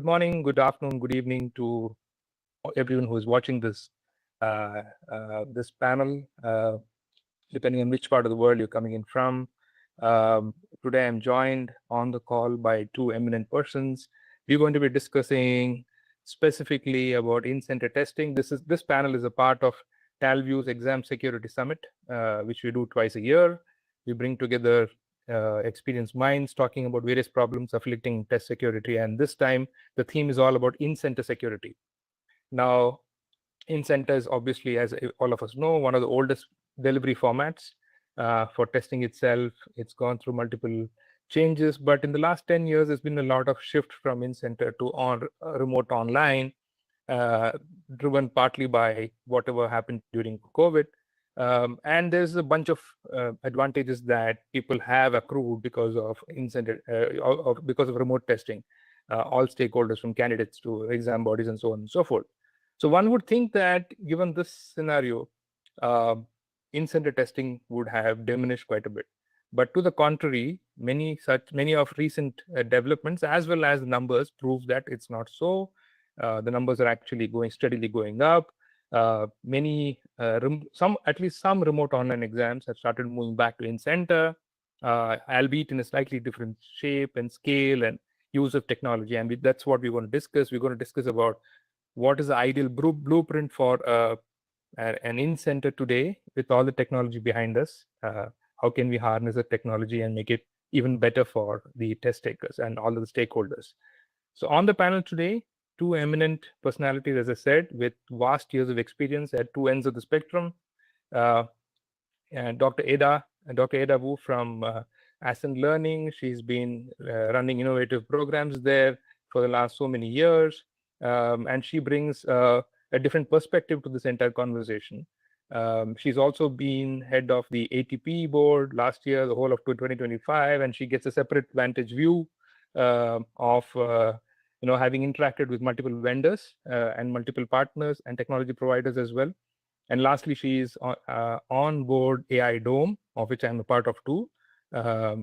Good morning, good afternoon, good evening to everyone who is watching this this panel, depending on which part of the world you're coming in from. Today, I'm joined on the call by two eminent persons. We're going to be discussing specifically about in-center testing. This panel is a part of TalView's Exam Security Summit, which we do twice a year. We bring together experienced minds talking about various problems afflicting test security, and this time the theme is all about in-center security. Now, in-center is obviously, as all of us know, one of the oldest delivery formats for testing itself. It's gone through multiple changes, but in the last 10 years, there's been a lot of shift from in-center to remote online, driven partly by whatever happened during COVID. And there's a bunch of advantages that people have accrued because of in-center, because of remote testing, all stakeholders from candidates to exam bodies and so on and so forth. So one would think that given this scenario, in-center testing would have diminished quite a bit. But to the contrary, many of recent developments as well as numbers prove that it's not so. The numbers are actually steadily going up. At least some remote online exams have started moving back to in-center, albeit in a slightly different shape and scale and use of technology. And that's what we're going to discuss. We're going to discuss about what is the ideal blueprint for an in-center today with all the technology behind us. How can we harness the technology and make it even better for the test takers and all of the stakeholders? So on the panel today, two eminent personalities, as I said, with vast years of experience at two ends of the spectrum. And Dr. Ada Wu from Ascent Learning. She's been running innovative programs there for the last so many years. And she brings a different perspective to this entire conversation. She's also been head of the ATP board last year, the whole of 2025, and she gets a separate vantage view of having interacted with multiple vendors and multiple partners and technology providers as well. And lastly, she is on board AI Dome, of which I'm a part of too, where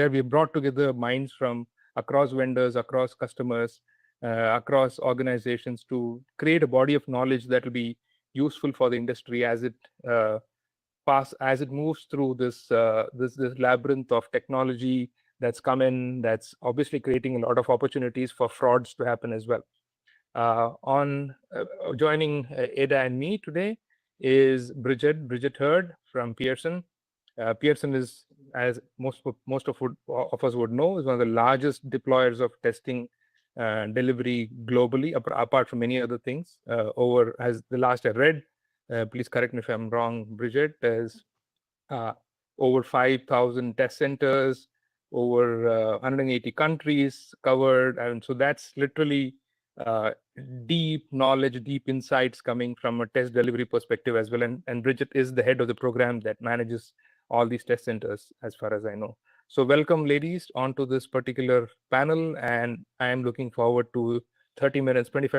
we brought together minds from across vendors, across customers, across organizations to create a body of knowledge that will be useful for the industry as it moves through this labyrinth of technology that's come in, that's obviously creating a lot of opportunities for frauds to happen as well. Joining Ada and me today is Bridget Hurd from Pearson. Pearson is, as most of us would know, is one of the largest deployers of testing delivery globally, apart from many other things. As the last I read, please correct me if I'm wrong, Bridget, there's over 5,000 test centers, over 180 countries covered. And so that's literally deep knowledge, deep insights coming from a test delivery perspective as well. And Bridget is the head of the program that manages all these test centers, as far as I know. So welcome, ladies, onto this particular panel. And I am looking forward to 25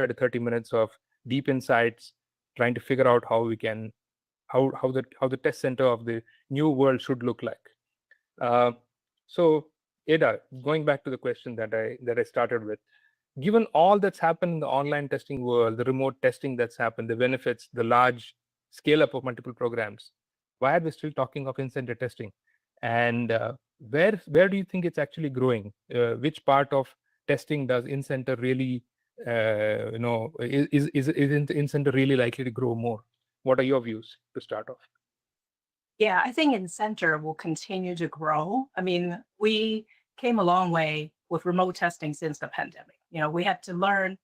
to 30 minutes of deep insights, trying to figure out how the test center of the new world should look like. So Ada, going back to the question that I started with, given all that's happened in the online testing world, the remote testing that's happened, the benefits, the large scale up of multiple programs, why are we still talking of in-center testing? And where do you think it's actually growing? Which part of testing does in-center really, is in-center really likely to grow more? What are your views to start off? Yeah, I think in-center will continue to grow. I mean, we came a long way with remote testing since the pandemic. We had to learn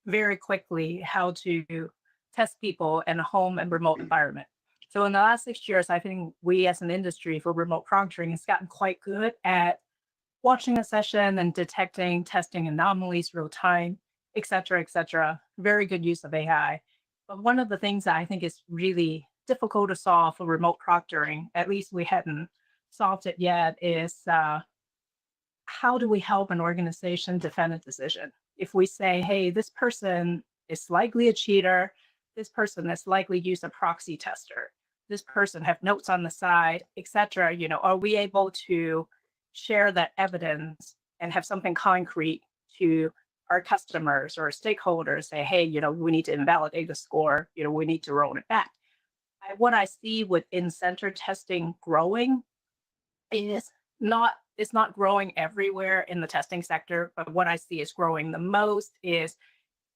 very quickly how to test people in a home and remote environment. So in the last 6 years, I think we as an industry for remote proctoring has gotten quite good at watching a session and detecting testing anomalies real time, et cetera, very good use of AI. But one of the things that I think is really difficult to solve for remote proctoring, at least we hadn't solved it yet, is how do we help an organization defend a decision? If we say, hey, this person is likely a cheater, this person is likely use a proxy tester, this person have notes on the side, et cetera, are we able to share that evidence and have something concrete to our customers or stakeholders, say, hey, we need to invalidate the score, we need to roll it back. What I see with in-center testing growing is not it's not growing everywhere in the testing sector, but what I see is growing the most is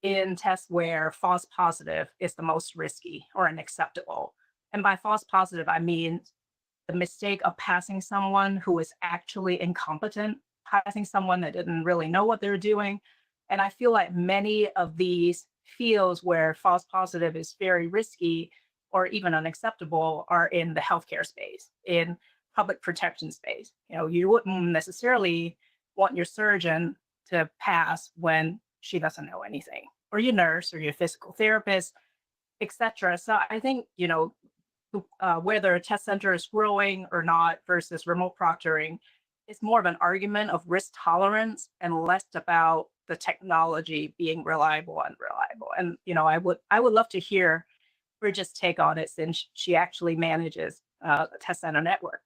in tests where false positive is the most risky or unacceptable. And by false positive, I mean the mistake of passing someone who is actually incompetent, passing someone that didn't really know what they're doing. And I feel like many of these fields where false positive is very risky or even unacceptable are in the healthcare space, in public protection space. You wouldn't necessarily want your surgeon to pass when she doesn't know anything, or your nurse or your physical therapist, etc. So I think, whether a test center is growing or not versus remote proctoring is more of an argument of risk tolerance and less about the technology being reliable and unreliable. And I would love to hear Bridget's take on it, since she actually manages a test center network.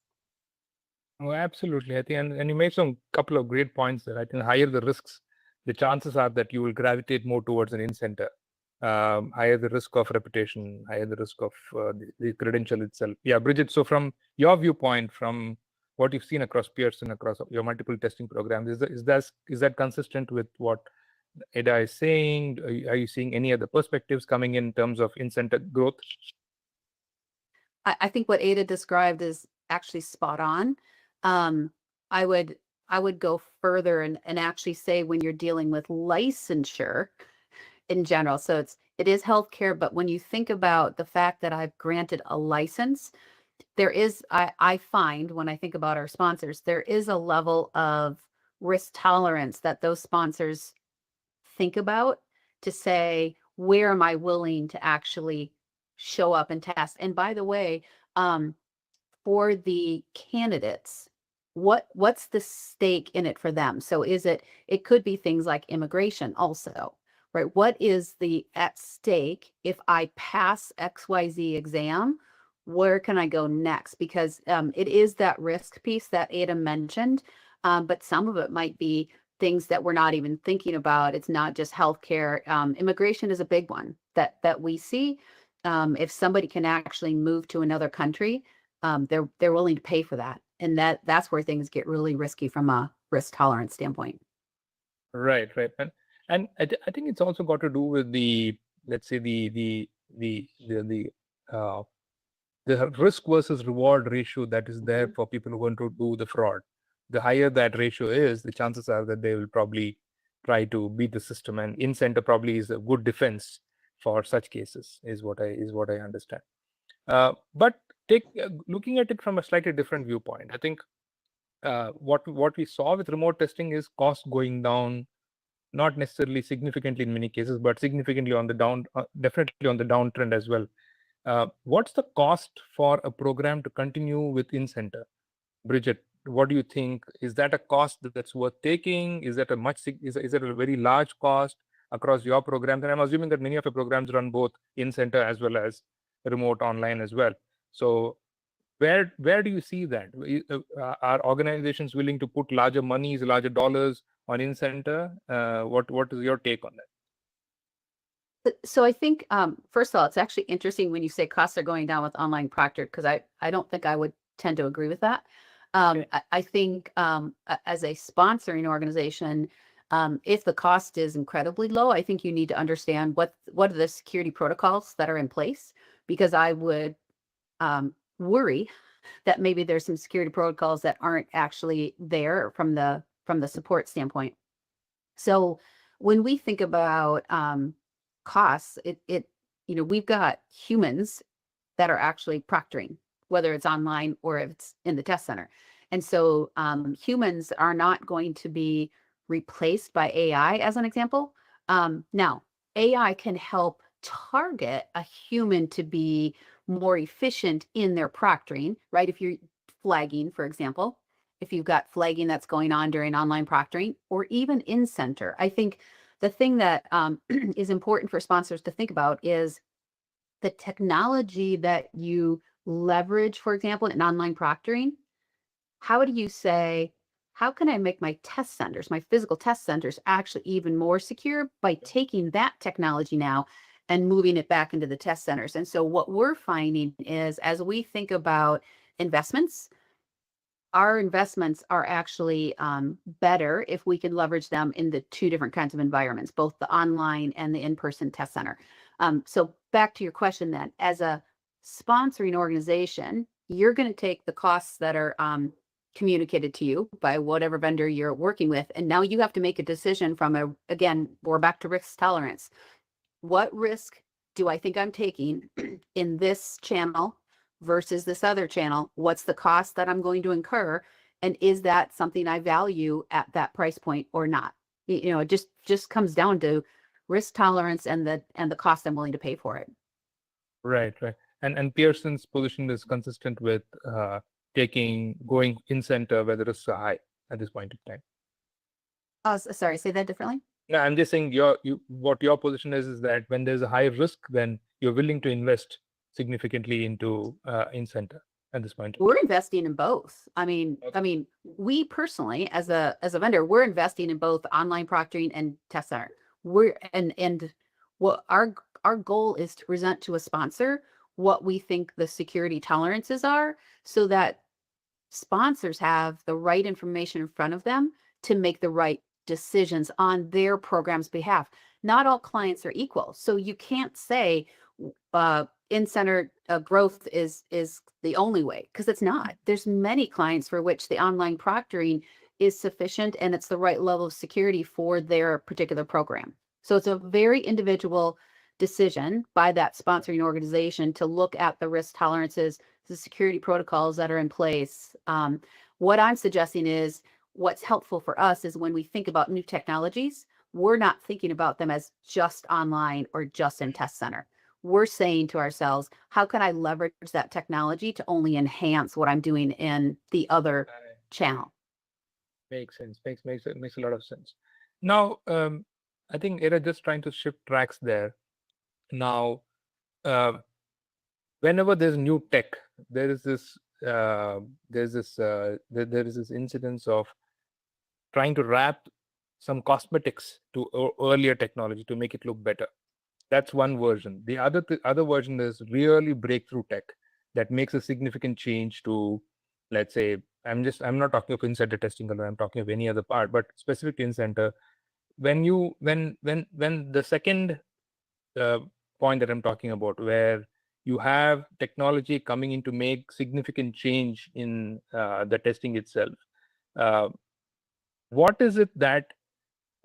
Oh, absolutely. I think, and you made some couple of great points there. I think the higher the risks, the chances are that you will gravitate more towards an in-center. Higher the risk of reputation, higher the risk of the credential itself. Yeah, Bridget. So from your viewpoint, from what you've seen across Pearson, across your multiple testing programs, is that consistent with what Ada is saying? Are you seeing any other perspectives coming in terms of in-center growth? I think what Ada described is actually spot on. I would go further and actually say, when you're dealing with licensure in general, so it is healthcare, but when you think about the fact that I've granted a license, there is, I find when I think about our sponsors, there is a level of risk tolerance that those sponsors think about to say, where am I willing to actually show up and test? And by the way, for the candidates, what's the stake in it for them? So it could be things like immigration also, right? What is at stake if I pass XYZ exam? Where can I go next? Because it is that risk piece that Ada mentioned, but some of it might be things that we're not even thinking about. It's not just healthcare. Immigration is a big one that we see. If somebody can actually move to another country, they're willing to pay for that, and that's where things get really risky from a risk tolerance standpoint. Right, and I think it's also got to do with the, let's say, the risk versus reward ratio that is there for people who want to do the fraud. The higher that ratio is, the chances are that they will probably try to beat the system, and in-center probably is a good defense for such cases, is what I understand. But looking at it from a slightly different viewpoint, I think what we saw with remote testing is cost going down, not necessarily significantly in many cases, but significantly on the down, definitely on the downtrend as well. What's the cost for a program to continue with in-center? Bridget, what do you think? Is that a cost that's worth taking? Is that is it a very large cost across your programs? And I'm assuming that many of your programs run both in-center as well as remote online as well. So where do you see that? Are organizations willing to put larger monies, larger dollars on in-center? What is your take on that? So I think, first of all, it's actually interesting when you say costs are going down with online proctored, because I don't think I would tend to agree with that. Okay. I think as a sponsoring organization, if the cost is incredibly low, I think you need to understand what are the security protocols that are in place, because I would worry that maybe there's some security protocols that aren't actually there from the support standpoint. So when we think about costs, we've got humans that are actually proctoring, whether it's online or if it's in the test center. And so humans are not going to be replaced by AI, as an example. Now, AI can help target a human to be more efficient in their proctoring, right? If you're flagging, for example, if you've got flagging that's going on during online proctoring, or even in-center. I think the thing that is important for sponsors to think about is the technology that you leverage, for example, in online proctoring. How do you say, how can I make my test centers, my physical test centers, actually even more secure by taking that technology now and moving it back into the test centers? And so what we're finding is, as we think about investments, our investments are actually better if we can leverage them in the two different kinds of environments, both the online and the in-person test center. So back to your question then, as a sponsoring organization, you're going to take the costs that are communicated to you by whatever vendor you're working with. And now you have to make a decision from again, we're back to risk tolerance. What risk do I think I'm taking in this channel versus this other channel? What's the cost that I'm going to incur? And is that something I value at that price point or not? It just comes down to risk tolerance and the cost I'm willing to pay for it. Right. And Pearson's position is consistent with going in center where the risks are high at this point in time. Oh, sorry, say that differently. No, I'm just saying what your position is that when there's a high risk, then you're willing to invest significantly into in center at this point. We're investing in both. I mean, we personally, as a vendor, we're investing in both online proctoring and test center. And what our goal is to present to a sponsor what we think the security tolerances are, so that sponsors have the right information in front of them to make the right decisions on their program's behalf. Not all clients are equal, so you can't say in-center growth is the only way, because it's not. There's many clients for which the online proctoring is sufficient and it's the right level of security for their particular program. So it's a very individual decision by that sponsoring organization to look at the risk tolerances, the security protocols that are in place. What I'm suggesting is, what's helpful for us is when we think about new technologies, we're not thinking about them as just online or just in test center. We're saying to ourselves, how can I leverage that technology to only enhance what I'm doing in the other channel? Makes sense. Makes a lot of sense. Now, I think Era just trying to shift tracks there. Now, whenever there's new tech, there is this incidence of trying to wrap some cosmetics to earlier technology to make it look better. That's one version. The other version is really breakthrough tech that makes a significant change to, let's say, I'm not talking of in-center testing alone, I'm talking of any other part, but specific to in-center. When the second point that I'm talking about, where you have technology coming in to make significant change in the testing itself, what is that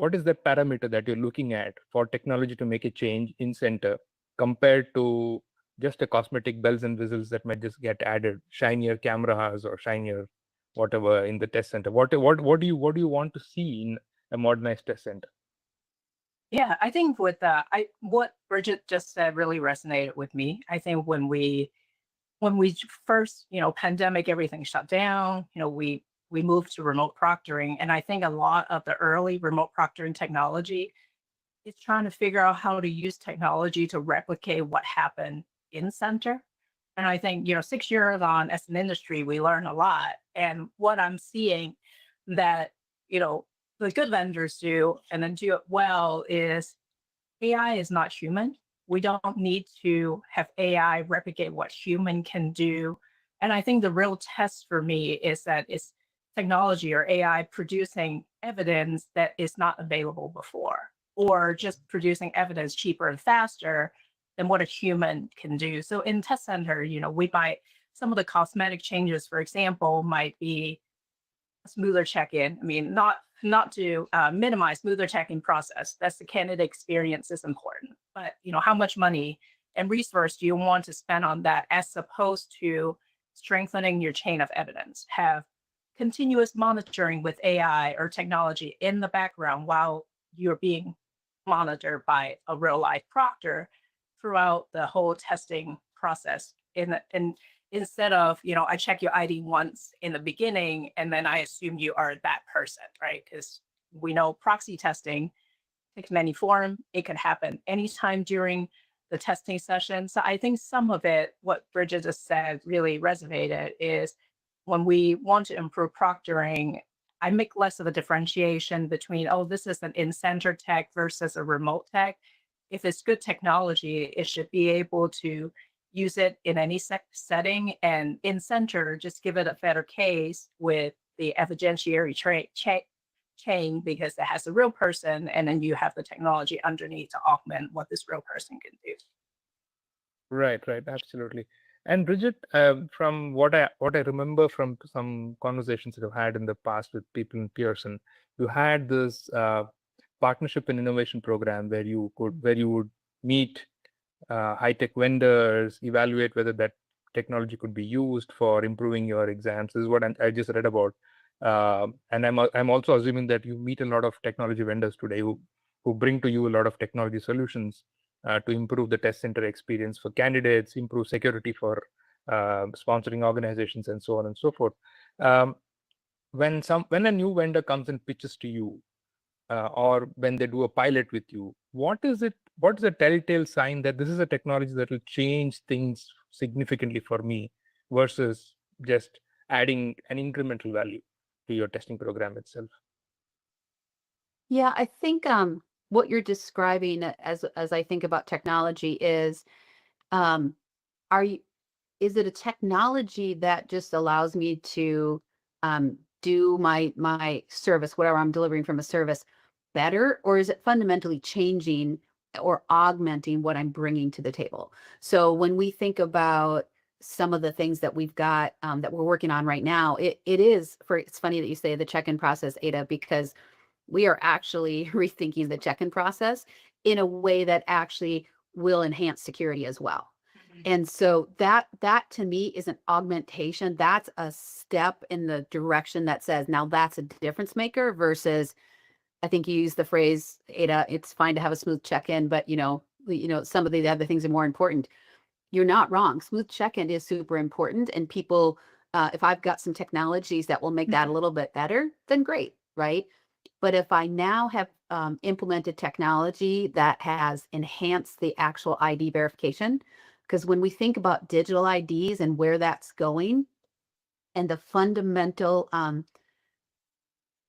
parameter that you're looking at for technology to make a change in center compared to just a cosmetic bells and whistles that might just get added, shinier cameras or shinier whatever in the test center? What do you want to see in a modernized test center? Yeah, I think with what Bridget just said really resonated with me. I think when we first, pandemic, everything shut down, we moved to remote proctoring. And I think a lot of the early remote proctoring technology is trying to figure out how to use technology to replicate what happened in center. And I think, 6 years on as an industry, we learn a lot. And what I'm seeing that, the good vendors do and then do it well is AI is not human. We don't need to have AI replicate what human can do. And I think the real test for me is that it's technology or AI producing evidence that is not available before, or just producing evidence cheaper and faster than what a human can do. So in test center, some of the cosmetic changes, for example, might be a smoother check-in. I mean, not to minimize smoother check-in process. That's the candidate experience is important, but how much money and resource do you want to spend on that, as opposed to strengthening your chain of evidence? Have continuous monitoring with AI or technology in the background while you're being monitored by a real life proctor throughout the whole testing process. And instead of, I check your ID once in the beginning and then I assume you are that person, right? Because we know proxy testing takes many form. It could happen anytime during the testing session. So I think some of it, what Bridget just said, really resonated is when we want to improve proctoring, I make less of a differentiation between, oh, this is an in-center tech versus a remote tech. If it's good technology, it should be able to use it in any setting, and in-center, just give it a better case with the evidentiary chain because it has a real person, and then you have the technology underneath to augment what this real person can do. Right, absolutely. And Bridget, from what I remember from some conversations that I've had in the past with people in Pearson, you had this partnership and innovation program where you would meet high-tech vendors, evaluate whether that technology could be used for improving your exams. This is what I just read about. And I'm also assuming that you meet a lot of technology vendors today who bring to you a lot of technology solutions to improve the test center experience for candidates, improve security for sponsoring organizations, and so on and so forth. When a new vendor comes and pitches to you, or when they do a pilot with you, what is the telltale sign that this is a technology that will change things significantly for me versus just adding an incremental value to your testing program itself? Yeah, I think what you're describing as I think about technology is, is it a technology that just allows me to do my service, whatever I'm delivering from a service, better, or is it fundamentally changing or augmenting what I'm bringing to the table? So when we think about some of the things that we've got that we're working on right now, it's funny that you say the check-in process, Ada, because we are actually rethinking the check-in process in a way that actually will enhance security as well. And so that to me is an augmentation. That's a step in the direction that says, now that's a difference maker versus, I think you used the phrase, Ada, it's fine to have a smooth check-in, but some of the other things are more important. You're not wrong. Smooth check-in is super important. And people, if I've got some technologies that will make that a little bit better, then great, right? But if I now have implemented technology that has enhanced the actual ID verification, because when we think about digital IDs and where that's going, and the fundamental,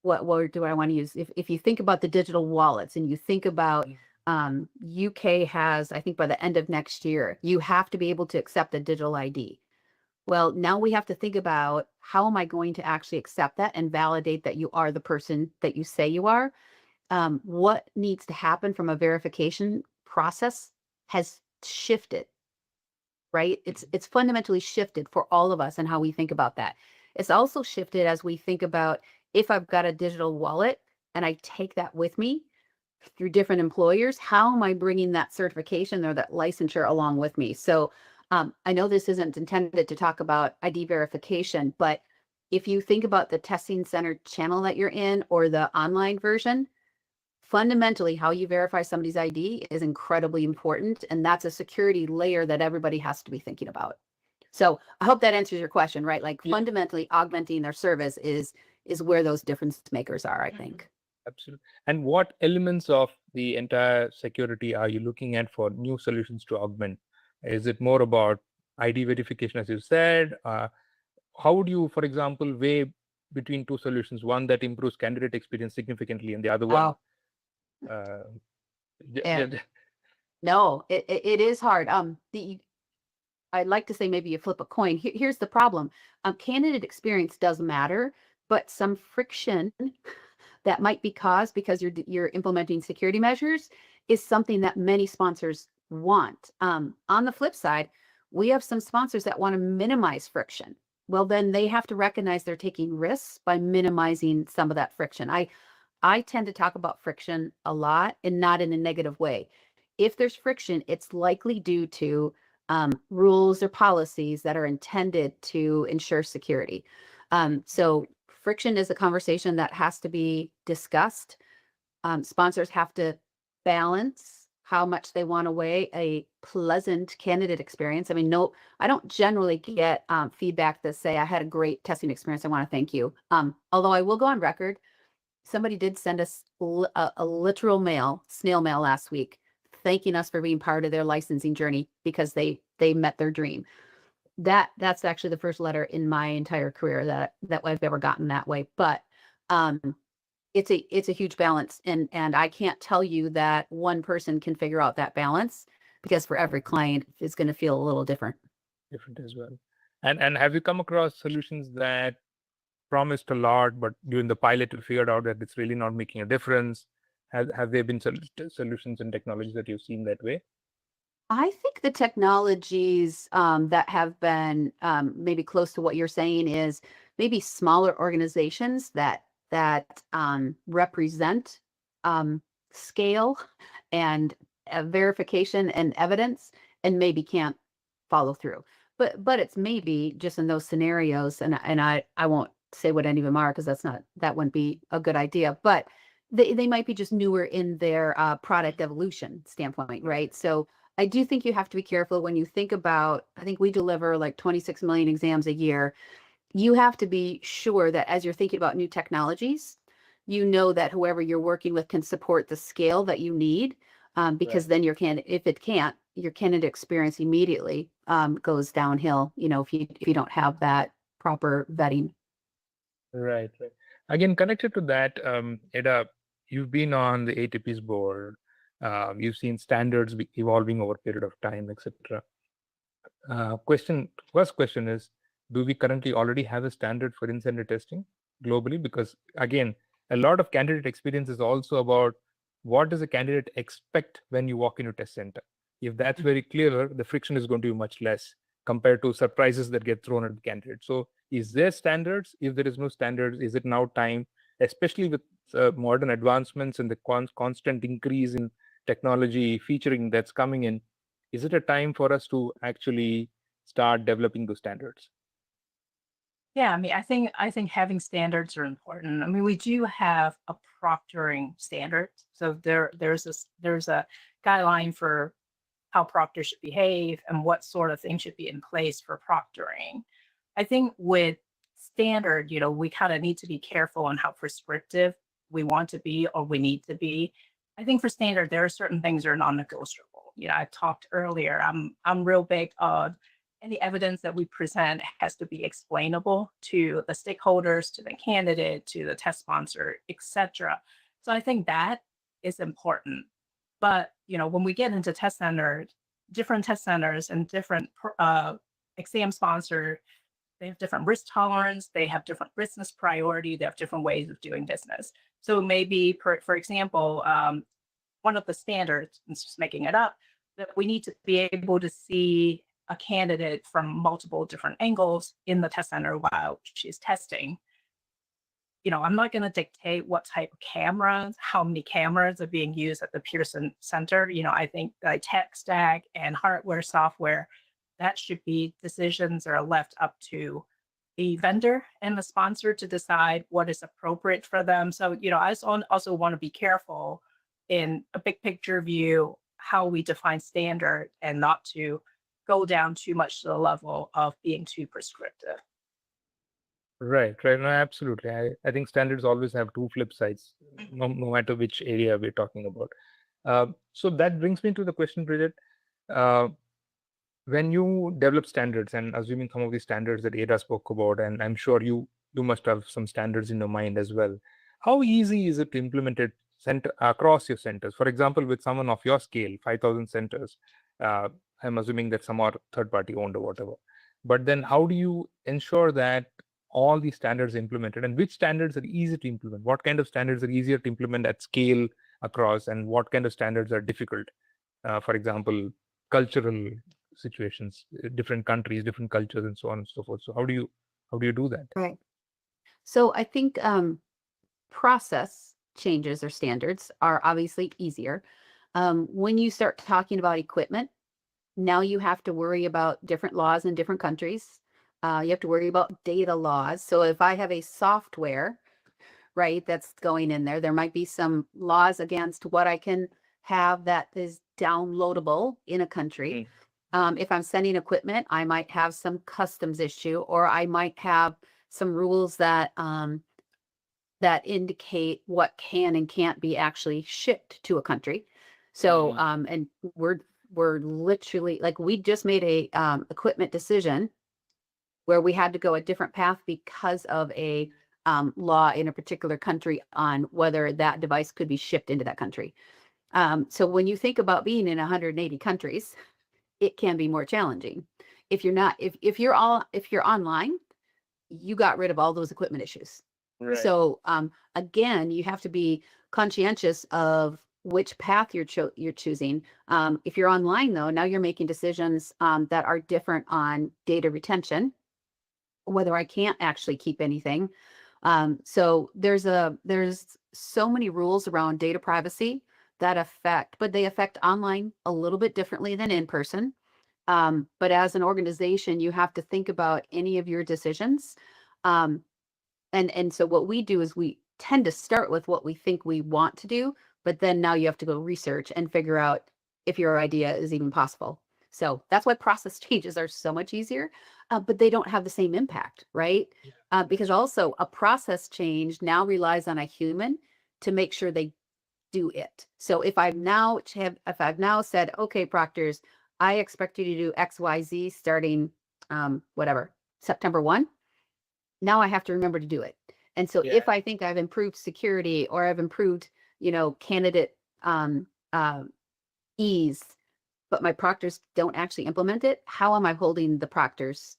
what word do I want to use? If you think about the digital wallets and you think about UK has, I think by the end of next year, you have to be able to accept a digital ID. Well, now we have to think about, how am I going to actually accept that and validate that you are the person that you say you are? What needs to happen from a verification process has shifted, right? It's fundamentally shifted for all of us and how we think about that. It's also shifted as we think about, if I've got a digital wallet and I take that with me through different employers, how am I bringing that certification or that licensure along with me? So I know this isn't intended to talk about ID verification, but if you think about the testing center channel that you're in or the online version, fundamentally how you verify somebody's ID is incredibly important. And that's a security layer that everybody has to be thinking about. So I hope that answers your question, right? Like fundamentally augmenting their service is where those difference makers are, I think. Absolutely. And what elements of the entire security are you looking at for new solutions to augment? Is it more about ID verification, as you said? How would you, for example, weigh between two solutions, one that improves candidate experience significantly and the other one? No, it is hard. I'd like to say maybe you flip a coin. Here's the problem. Candidate experience does matter, but some friction that might be caused because you're implementing security measures is something that many sponsors want. On the flip side, we have some sponsors that want to minimize friction. Well, then they have to recognize they're taking risks by minimizing some of that friction. I tend to talk about friction a lot, and not in a negative way. If there's friction, it's likely due to rules or policies that are intended to ensure security. So friction is a conversation that has to be discussed. Sponsors have to balance how much they want to weigh a pleasant candidate experience. I mean, no, I don't generally get feedback that say, I had a great testing experience, I want to thank you. Although I will go on record, somebody did send us a literal snail mail last week, thanking us for being part of their licensing journey because they met their dream. That's actually the first letter in my entire career that I've ever gotten that way. But It's a huge balance, and I can't tell you that one person can figure out that balance, because for every client it's going to feel a little different. Different as well. And have you come across solutions that promised a lot, but during the pilot you figured out that it's really not making a difference? Have there been solutions and technologies that you've seen that way? I think the technologies that have been maybe close to what you're saying is maybe smaller organizations that represent scale and verification and evidence, and maybe can't follow through. But it's maybe just in those scenarios, and I won't say what any of them are, because that wouldn't be a good idea. But they might be just newer in their product evolution standpoint, right? So I do think you have to be careful when you think about, I think we deliver like 26 million exams a year. You have to be sure that as you're thinking about new technologies, you know that whoever you're working with can support the scale that you need, because Right. then if it can't, your candidate experience immediately goes downhill, if you don't have that proper vetting. Right. Again, connected to that, Eda, you've been on the ATP's board. You've seen standards evolving over a period of time, etc. First question is, do we currently already have a standard for in-center testing globally? Because again, a lot of candidate experience is also about what does a candidate expect when you walk into test center. If that's very clear, the friction is going to be much less compared to surprises that get thrown at the candidate. So is there standards? If there is no standards, is it now time, especially with modern advancements and the constant increase in technology featuring that's coming in, is it a time for us to actually start developing those standards? Yeah, I mean, I think having standards are important. I mean, we do have a proctoring standard. So there's a guideline for how proctors should behave and what sort of things should be in place for proctoring. I think with standard, we kind of need to be careful on how prescriptive we want to be or we need to be. I think for standard, there are certain things that are non-negotiable. I talked earlier. I'm real big on any evidence that we present has to be explainable to the stakeholders, to the candidate, to the test sponsor, etc. So I think that is important. But when we get into test centers, different test centers and different exam sponsor, they have different risk tolerance, they have different business priority, they have different ways of doing business. So maybe, for example, one of the standards, and just making it up, that we need to be able to see a candidate from multiple different angles in the test center while she's testing. I'm not going to dictate what type of cameras, how many cameras are being used at the Pearson Center. I think the tech stack and hardware, software, that should be decisions that are left up to the vendor and the sponsor to decide what is appropriate for them. So, I also want to be careful in a big picture view how we define standard and not to go down too much to the level of being too prescriptive. Right. No, absolutely. I think standards always have two flip sides, no matter which area we're talking about. So that brings me to the question, Bridget. When you develop standards, and assuming some of these standards that Ada spoke about, and I'm sure you must have some standards in your mind as well, how easy is it to implement it across your centers? For example, with someone of your scale, 5,000 centers, I'm assuming that some are third-party owned or whatever. But then how do you ensure that all these standards are implemented, and which standards are easy to implement? What kind of standards are easier to implement at scale across, and what kind of standards are difficult? For example, cultural situations, different countries, different cultures, and so on and so forth. So how do you do that? Right. So I think process changes or standards are obviously easier. When you start talking about equipment, now you have to worry about different laws in different countries. You have to worry about data laws. So if I have a software, right, that's going in there, there might be some laws against what I can have that is downloadable in a country. If I'm sending equipment, I might have some customs issue, or I might have some rules that indicate what can and can't be actually shipped to a country. So, and we're literally, like, we just made a equipment decision where we had to go a different path because of a law in a particular country on whether that device could be shipped into that country. So when you think about being in 180 countries, it can be more challenging. If you're not, if you're online, you got rid of all those equipment issues. Right. So again, you have to be conscientious of which path you're choosing. If you're online though, now you're making decisions that are different on data retention, whether I can't actually keep anything. So there's so many rules around data privacy that but they affect online a little bit differently than in person. But as an organization, you have to think about any of your decisions. And so what we do is we tend to start with what we think we want to do, but then now you have to go research and figure out if your idea is even possible. So that's why process changes are so much easier, but they don't have the same impact, right? Because also a process change now relies on a human to make sure they do it. So if I've now said, okay, proctors, I expect you to do X, Y, Z starting September 1. Now I have to remember to do it. And so if I think I've improved security or I've improved, candidate ease, but my proctors don't actually implement it, how am I holding the proctors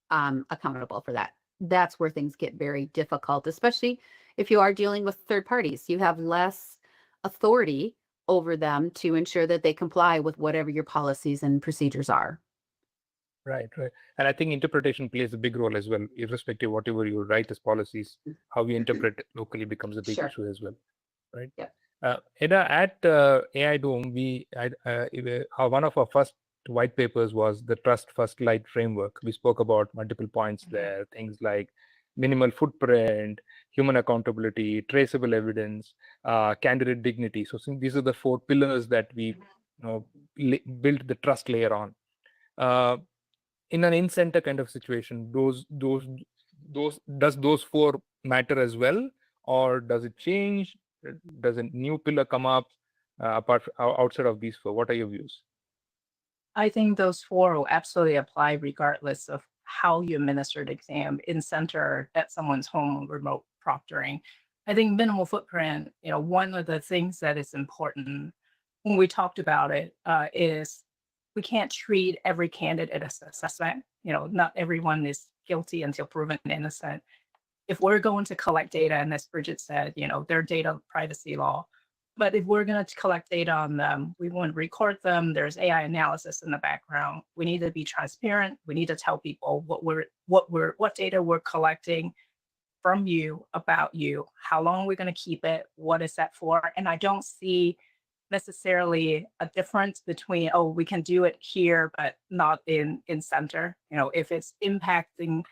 accountable for that? That's where things get very difficult, especially if you are dealing with third parties. You have less authority over them to ensure that they comply with whatever your policies and procedures are. Right. And I think interpretation plays a big role as well, irrespective of whatever you write as policies, how we interpret it locally becomes a big issue as well, right? Yeah. Eda, at AI Dome, one of our first white papers was the Trust First Light framework. We spoke about multiple points there, things like minimal footprint, human accountability, traceable evidence, candidate dignity. So these are the 4 pillars that we built the trust layer on. In an in-center kind of situation, does those 4 matter as well, or does it change? Does a new pillar come up outside of these 4? What are your views? I think those 4 will absolutely apply regardless of how you administer the exam, in center, at someone's home, remote proctoring. I think minimal footprint, one of the things that is important when we talked about it is we can't treat every candidate as a suspect. Not everyone is guilty until proven innocent. If we're going to collect data, and as Bridget said, their data privacy law, but if we're going to collect data on them, we want to record them. There's AI analysis in the background. We need to be transparent. We need to tell people what data we're collecting from you, about you, how long we're going to keep it, what is that for. And I don't see necessarily a difference between, we can do it here, but not in center. If it's impacting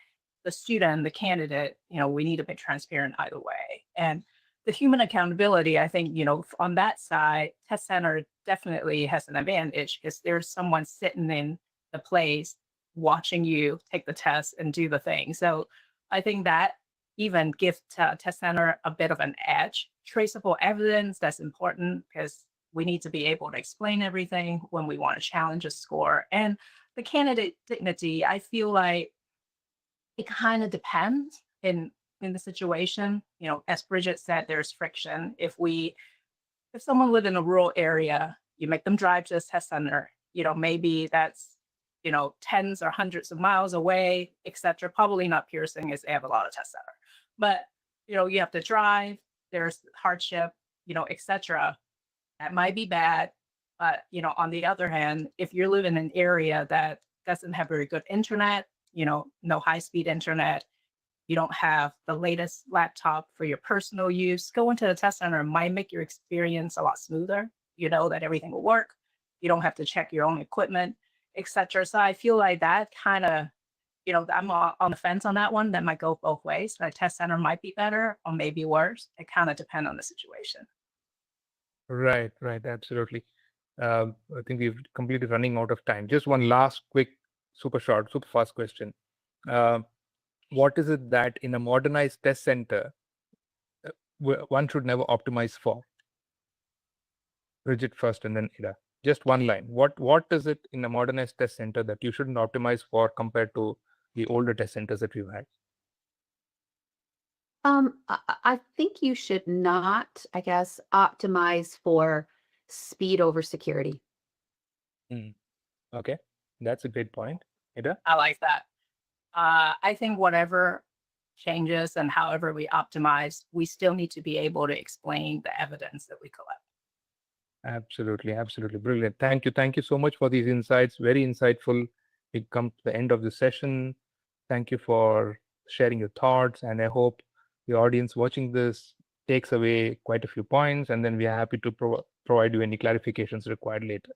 the student, the candidate, we need to be transparent either way. And the human accountability, I think, on that side, test center definitely has an advantage because there's someone sitting in the place watching you take the test and do the thing. So I think that even gives test center a bit of an edge. Traceable evidence, that's important because we need to be able to explain everything when we want to challenge a score. And the candidate dignity, I feel like it kind of depends in the situation. As Bridget said, there's friction. If someone lives in a rural area, you make them drive to a test center, maybe that's, tens or hundreds of miles away, etc. Probably not Pearson, as they have a lot of test center. But, you have to drive, there's hardship, etc. That might be bad. But, on the other hand, if you live in an area that doesn't have very good internet, no high-speed internet, you don't have the latest laptop for your personal use, going to the test center might make your experience a lot smoother. You know that everything will work. You don't have to check your own equipment, etc. So I feel like that kind of, I'm on the fence on that one. That might go both ways. The test center might be better or maybe worse. It kind of depends on the situation. Right, absolutely. I think we've completely running out of time. Just one last quick, super short, super fast question. What is it that in a modernized test center one should never optimize for? Bridget first and then Ida. Just one line. What is it in a modernized test center that you shouldn't optimize for compared to the older test centers that we've had? I think you should not, I guess, optimize for speed over security. Okay, that's a great point. Ida? I like that. I think whatever changes and however we optimize, we still need to be able to explain the evidence that we collect. Absolutely, absolutely brilliant. Thank you so much for these insights. Very insightful. We come to the end of the session. Thank you for sharing your thoughts, and I hope the audience watching this takes away quite a few points, and then we are happy to provide you any clarifications required later.